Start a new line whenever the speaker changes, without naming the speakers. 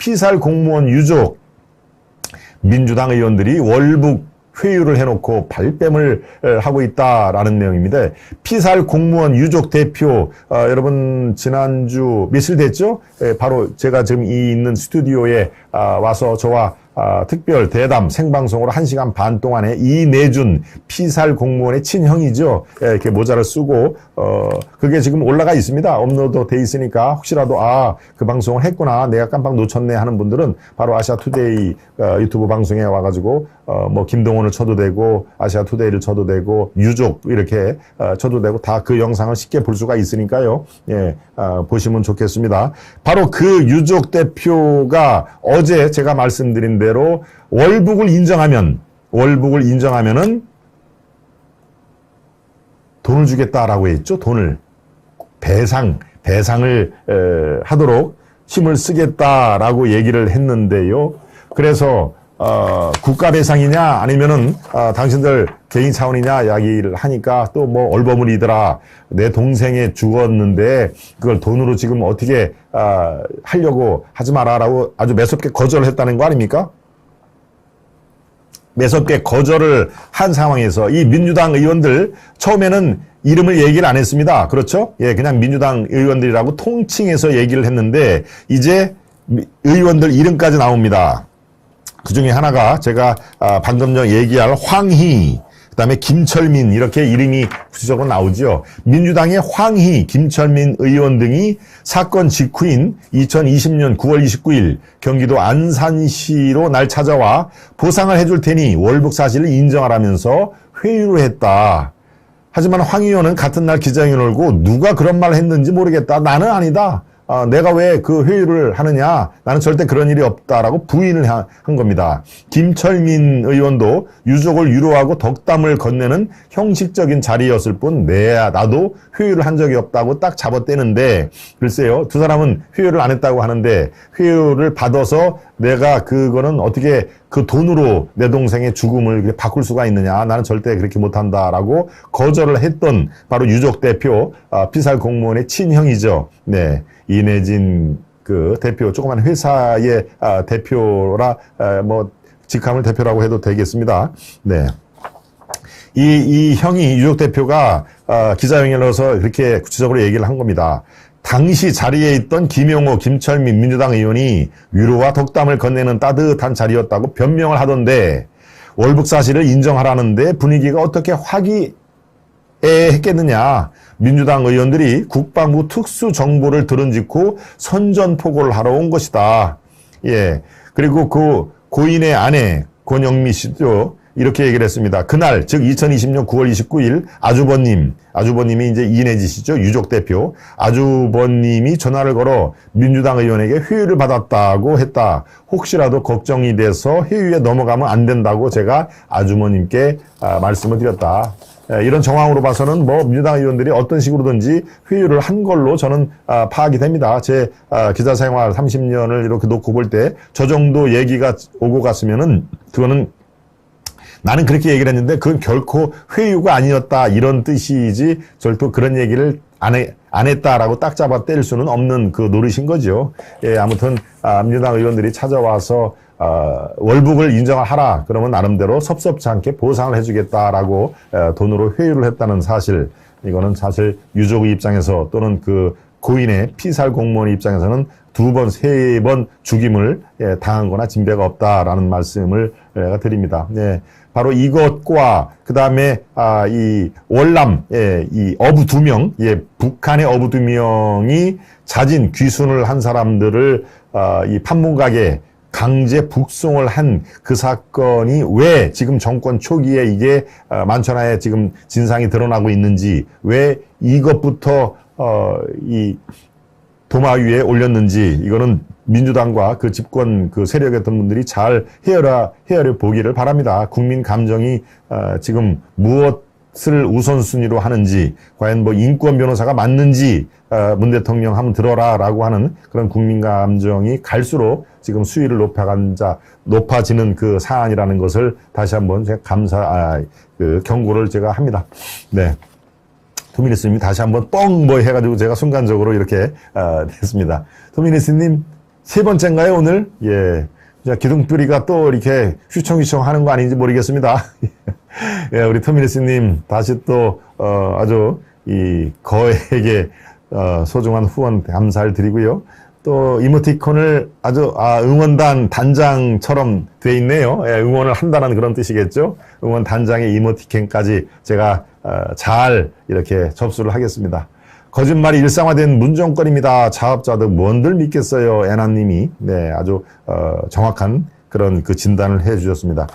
피살 공무원 유족 민주당 의원들이 월북 회유를 해놓고 발뺌을 하고 있다라는 내용입니다. 피살 공무원 유족 대표 여러분 지난주 며칠 됐죠? 바로 제가 지금 이 있는 스튜디오에 와서 저와 특별 대담 생방송으로 1시간 반 동안에 이내준 피살 공무원의 친형이죠. 이렇게 모자를 쓰고 그게 지금 올라가 있습니다. 업로드 돼 있으니까 혹시라도 그 방송을 했구나 내가 깜빡 놓쳤네 하는 분들은 바로 아시아투데이 유튜브 방송에 와가지고 뭐 김동원을 쳐도 되고 아시아투데이를 쳐도 되고 유족 이렇게 쳐도 되고 다 그 영상을 쉽게 볼 수가 있으니까요. 예, 보시면 좋겠습니다. 바로 그 유족 대표가 어제 제가 말씀드린 대로 월북을 인정하면은 돈을 주겠다라고 했죠. 돈을 배상을 하도록 힘을 쓰겠다라고 얘기를 했는데요. 그래서 국가 배상이냐 아니면은 당신들 개인 차원이냐 이야기를 하니까 또 뭐 얼버무리더라. 내 동생이 죽었는데 그걸 돈으로 지금 어떻게 하려고 하지 마라라고 아주 매섭게 거절을 했다는 거 아닙니까? 매섭게 거절을 한 상황에서 이 민주당 의원들 처음에는 이름을 얘기를 안 했습니다. 그렇죠? 예, 그냥 민주당 의원들이라고 통칭해서 얘기를 했는데 이제 의원들 이름까지 나옵니다. 그 중에 하나가 제가 방금 전 얘기할 황희, 그다음에 김철민 이렇게 이름이 구체적으로 나오죠. 민주당의 황희, 김철민 의원 등이 사건 직후인 2020년 9월 29일 경기도 안산시로 날 찾아와 보상을 해줄 테니 월북 사실을 인정하라면서 회유를 했다. 하지만 황 의원은 같은 날 기자회견을 열고 누가 그런 말을 했는지 모르겠다. 나는 아니다. 내가 왜 그 회유를 하느냐? 나는 절대 그런 일이 없다라고 부인을 한 겁니다. 김철민 의원도 유족을 위로하고 덕담을 건네는 형식적인 자리였을 뿐 나도 회유를 한 적이 없다고 딱 잡아떼는데 글쎄요. 두 사람은 회유를 안 했다고 하는데 회유를 받아서 내가 그거는 어떻게 그 돈으로 내 동생의 죽음을 바꿀 수가 있느냐. 나는 절대 그렇게 못한다라고 거절을 했던 바로 유족 대표 피살 공무원의 친형이죠. 네. 이내진 그 대표, 조그만 회사의 대표라 뭐 직함을 대표라고 해도 되겠습니다. 네. 이 형이 유족 대표가 기자회견을 해서 이렇게 구체적으로 얘기를 한 겁니다. 당시 자리에 있던 김용호, 김철민 민주당 의원이 위로와 덕담을 건네는 따뜻한 자리였다고 변명을 하던데 월북 사실을 인정하라는데 분위기가 어떻게 화기애애했겠느냐. 민주당 의원들이 국방부 특수정보를 들은 직후 선전포고를 하러 온 것이다. 예. 그리고 그 고인의 아내 권영미 씨도 이렇게 얘기를 했습니다. 그날 즉 2020년 9월 29일 아주버님이 이제 이내지 씨죠. 유족 대표 아주버님이 전화를 걸어 민주당 의원에게 회유를 받았다고 했다. 혹시라도 걱정이 돼서 회유에 넘어가면 안 된다고 제가 아주머님께 말씀을 드렸다. 이런 정황으로 봐서는 뭐 민주당 의원들이 어떤 식으로든지 회유를 한 걸로 저는 파악이 됩니다. 제 기자 생활 30년을 이렇게 놓고 볼 때 저 정도 얘기가 오고 갔으면은 그거는 나는 그렇게 얘기를 했는데 그건 결코 회유가 아니었다 이런 뜻이지 절도 그런 얘기를 안 했다라고 딱 잡아 때릴 수는 없는 그 노릇인 거죠. 예, 아무튼 민주당 의원들이 찾아와서 월북을 인정하라. 그러면 나름대로 섭섭지 않게 보상을 해주겠다라고 돈으로 회유를 했다는 사실. 이거는 사실 유족의 입장에서 또는 그 고인의 피살 공무원의 입장에서는 2번, 3번 죽임을 당한 거나 진배가 없다라는 말씀을 드립니다. 네. 바로 이것과 그 다음에 이 월남 이 어부 2명, 북한의 어부 2명이 자진 귀순을 한 사람들을 이 판문각에 강제 북송을 한 그 사건이 왜 지금 정권 초기에 이게 만천하에 지금 진상이 드러나고 있는지, 왜 이것부터 이 도마 위에 올렸는지, 이거는 민주당과 그 집권 그 세력이었던 분들이 잘 헤아려 보기를 바랍니다. 국민 감정이 지금 무엇을 우선순위로 하는지, 과연 뭐 인권 변호사가 맞는지 문 대통령 한번 들어라라고 하는 그런 국민 감정이 갈수록 지금 수위를 높아지는 그 사안이라는 것을 다시 한번 제가 경고를 제가 합니다. 네. 토미니스님이 다시 한번 뻥 뭐 해가지고 제가 순간적으로 이렇게 됐습니다. 토미니스님 세 번째인가요, 오늘? 예. 자, 기둥뿌리가 또 이렇게 휘청휘청 하는 거 아닌지 모르겠습니다. 예, 우리 터미니스님, 다시 또, 아주, 거에게, 소중한 후원 감사를 드리고요. 또, 이모티콘을 아주, 응원단 단장처럼 돼 있네요. 예, 응원을 한다는 그런 뜻이겠죠. 응원 단장의 이모티콘까지 제가, 잘 이렇게 접수를 하겠습니다. 거짓말이 일상화된 문정권입니다. 자업자득 뭔들 믿겠어요. 애나님이 네, 아주 정확한 그런 그 진단을 해 주셨습니다.